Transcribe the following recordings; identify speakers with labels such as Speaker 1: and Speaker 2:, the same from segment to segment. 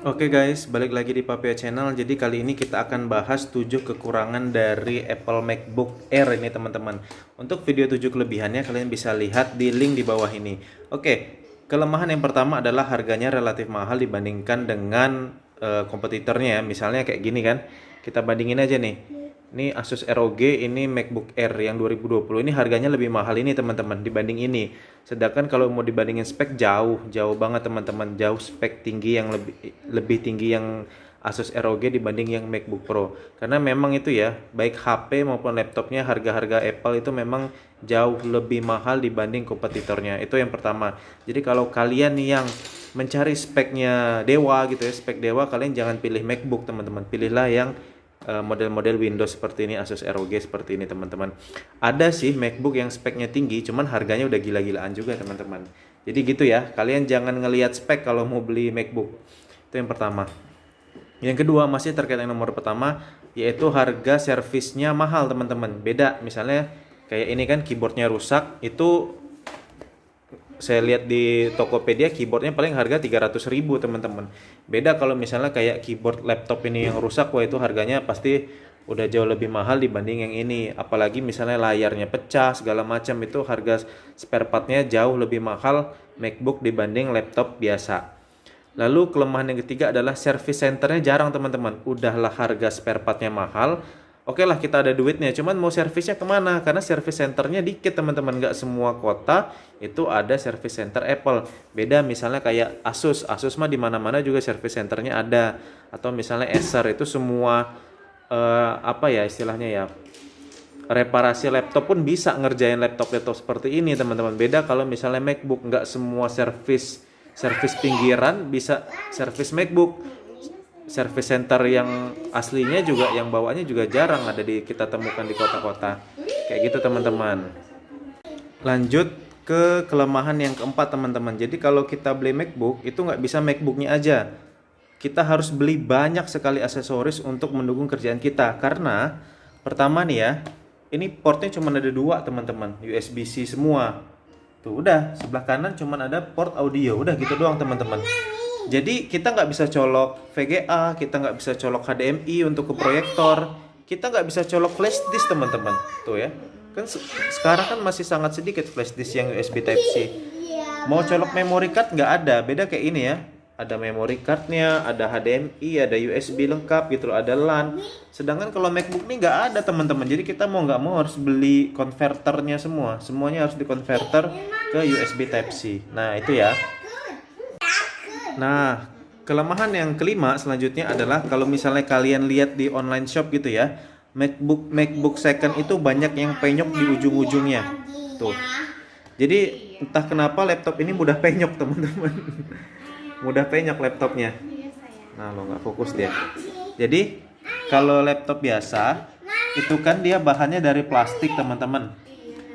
Speaker 1: Oke guys, balik lagi di Papia Channel. Jadi kali ini kita akan bahas 7 kekurangan dari Apple MacBook Air ini teman-teman. Untuk video 7 kelebihannya kalian bisa lihat di link di bawah ini. Oke, kelemahan yang pertama adalah harganya relatif mahal dibandingkan dengan kompetitornya ya. Misalnya kayak gini kan. Kita bandingin aja nih. Ini Asus ROG, ini MacBook Air yang 2020. Ini harganya lebih mahal ini teman-teman dibanding ini. Sedangkan kalau mau dibandingin spek jauh banget teman-teman. Jauh spek tinggi yang lebih tinggi yang Asus ROG dibanding yang MacBook Pro. Karena memang itu ya, baik HP maupun laptopnya harga-harga Apple itu memang jauh lebih mahal dibanding kompetitornya. Itu yang pertama. Jadi kalau kalian yang mencari speknya dewa gitu ya, spek dewa, kalian jangan pilih MacBook teman-teman. Pilihlah yang model-model Windows seperti ini, Asus ROG seperti ini teman-teman. Ada sih MacBook yang speknya tinggi, cuman harganya udah gila-gilaan juga teman-teman. Jadi gitu ya, kalian jangan ngelihat spek kalau mau beli MacBook. Itu yang pertama. Yang kedua masih terkait yang nomor pertama, yaitu harga servisnya mahal teman-teman. Beda, misalnya kayak ini kan keyboardnya rusak, itu saya lihat di Tokopedia keyboardnya paling harga 300.000 teman-teman. Beda kalau misalnya kayak keyboard laptop ini yang rusak, wah itu harganya pasti udah jauh lebih mahal dibanding yang ini. Apalagi misalnya layarnya pecah segala macam, itu harga spare partnya jauh lebih mahal MacBook dibanding laptop biasa. Lalu kelemahan yang ketiga adalah service centernya jarang teman-teman. Udahlah harga spare partnya mahal, oke lah kita ada duitnya, cuman mau servisnya kemana? Karena service centernya dikit teman-teman, nggak semua kota itu ada service center Apple. Beda misalnya kayak Asus mah di mana-mana juga service centernya ada. Atau misalnya Acer itu semua apa ya istilahnya ya, reparasi laptop pun bisa ngerjain laptop seperti ini teman-teman. Beda kalau misalnya MacBook, nggak semua service pinggiran bisa service MacBook. Service center yang aslinya juga, yang bawaannya juga jarang ada kita temukan di kota-kota kayak gitu teman-teman. Lanjut ke kelemahan yang keempat teman-teman. Jadi kalau kita beli MacBook itu nggak bisa MacBooknya aja, kita harus beli banyak sekali aksesoris untuk mendukung kerjaan kita. Karena pertama nih ya, ini portnya cuma ada 2 teman-teman, USB-C semua. Tuh udah, sebelah kanan cuma ada port audio, udah gitu doang teman-teman. Jadi kita nggak bisa colok VGA, kita nggak bisa colok HDMI untuk ke proyektor, kita nggak bisa colok flash disk teman-teman. Tuh ya, kan sekarang kan masih sangat sedikit flash disk yang USB Type C. Mau colok memory card nggak ada, beda kayak ini ya. Ada memory cardnya, ada HDMI, ada USB lengkap gitu loh, ada LAN. Sedangkan kalau MacBook ini nggak ada teman-teman. Jadi kita mau nggak mau harus beli konverternya semua. Semuanya harus dikonverter ke USB Type C. Nah itu ya. Nah, kelemahan yang kelima selanjutnya adalah kalau misalnya kalian lihat di online shop gitu ya, MacBook second itu banyak yang penyok di ujung-ujungnya. Tuh. Jadi entah kenapa laptop ini mudah penyok teman-teman. Mudah penyok laptopnya. Nah, lo nggak fokus dia. Jadi kalau laptop biasa itu kan dia bahannya dari plastik teman-teman.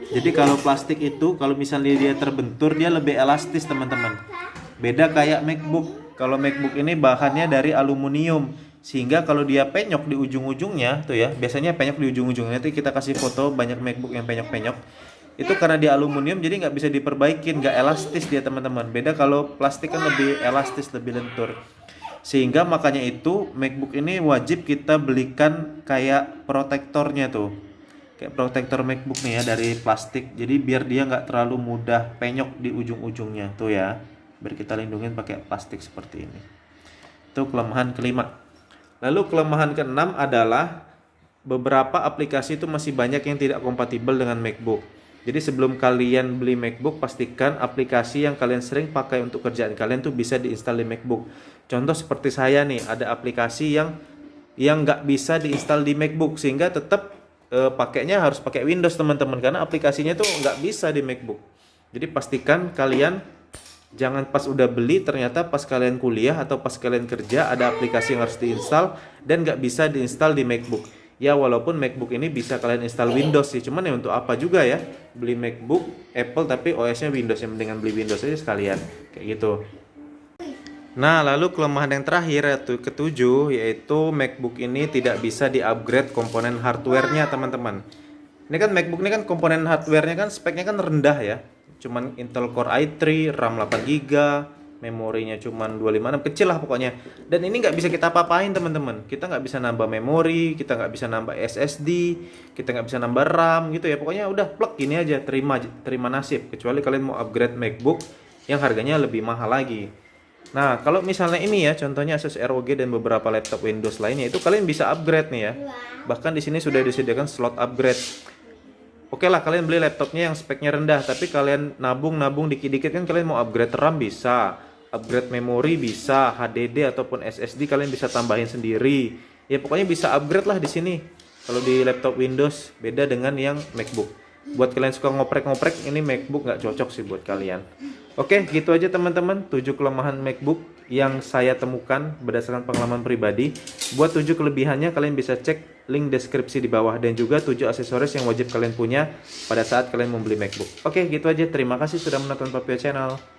Speaker 1: Jadi kalau plastik itu kalau misalnya dia terbentur dia lebih elastis teman-teman. Beda kayak MacBook. Kalau MacBook ini bahannya dari aluminium, sehingga kalau dia penyok di ujung-ujungnya tuh ya, biasanya penyok di ujung-ujungnya. Nanti kita kasih foto banyak MacBook yang penyok-penyok. Itu karena dia aluminium jadi nggak bisa diperbaikin, nggak elastis dia teman-teman. Beda kalau plastik kan lebih elastis, lebih lentur. Sehingga makanya itu MacBook ini wajib kita belikan kayak protektornya tuh. Kayak protektor MacBook nih ya dari plastik. Jadi biar dia nggak terlalu mudah penyok di ujung-ujungnya tuh ya. Biar kita lindungin pakai plastik seperti ini. Itu kelemahan kelima. Lalu kelemahan keenam adalah beberapa aplikasi itu masih banyak yang tidak kompatibel dengan MacBook. Jadi sebelum kalian beli MacBook, pastikan aplikasi yang kalian sering pakai untuk kerjaan kalian tuh bisa diinstal di MacBook. Contoh seperti saya nih, ada aplikasi yang nggak bisa diinstal di MacBook, sehingga tetap pakainya harus pakai Windows teman-teman, karena aplikasinya tuh nggak bisa di MacBook. Jadi pastikan kalian jangan pas udah beli ternyata pas kalian kuliah atau pas kalian kerja ada aplikasi yang harus diinstal dan nggak bisa diinstal di MacBook. Ya walaupun MacBook ini bisa kalian install Windows sih, cuman ya untuk apa juga ya beli MacBook Apple tapi OS-nya Windows, yang mendingan beli Windows aja sekalian kayak gitu. Nah lalu kelemahan yang terakhir yaitu ketujuh, yaitu MacBook ini tidak bisa di-upgrade komponen hardware-nya teman-teman. Ini kan MacBook ini kan komponen hardware-nya kan speknya kan rendah ya. Cuman Intel Core i3, RAM 8GB, memorinya cuman 256, kecil lah pokoknya. Dan ini nggak bisa kita apa-apain teman-teman. Kita nggak bisa nambah memori, kita nggak bisa nambah SSD, kita nggak bisa nambah RAM gitu ya. Pokoknya udah plug gini aja, terima nasib. Kecuali kalian mau upgrade MacBook yang harganya lebih mahal lagi. Nah, kalau misalnya ini ya, contohnya Asus ROG dan beberapa laptop Windows lainnya, itu kalian bisa upgrade nih ya. Bahkan di sini sudah disediakan slot upgrade. Oke lah, kalian beli laptopnya yang speknya rendah, tapi kalian nabung dikit-dikit kan kalian mau upgrade RAM bisa, upgrade memori bisa, HDD ataupun SSD kalian bisa tambahin sendiri. Ya pokoknya bisa upgrade lah di sini. Kalau di laptop Windows beda dengan yang MacBook. Buat kalian suka ngoprek-ngoprek, ini MacBook nggak cocok sih buat kalian. Oke, gitu aja teman-teman, 7 kelemahan MacBook yang saya temukan berdasarkan pengalaman pribadi. Buat 7 kelebihannya kalian bisa cek link deskripsi di bawah, dan juga 7 aksesoris yang wajib kalian punya pada saat kalian membeli MacBook. Oke, gitu aja. Terima kasih sudah menonton Papio Channel.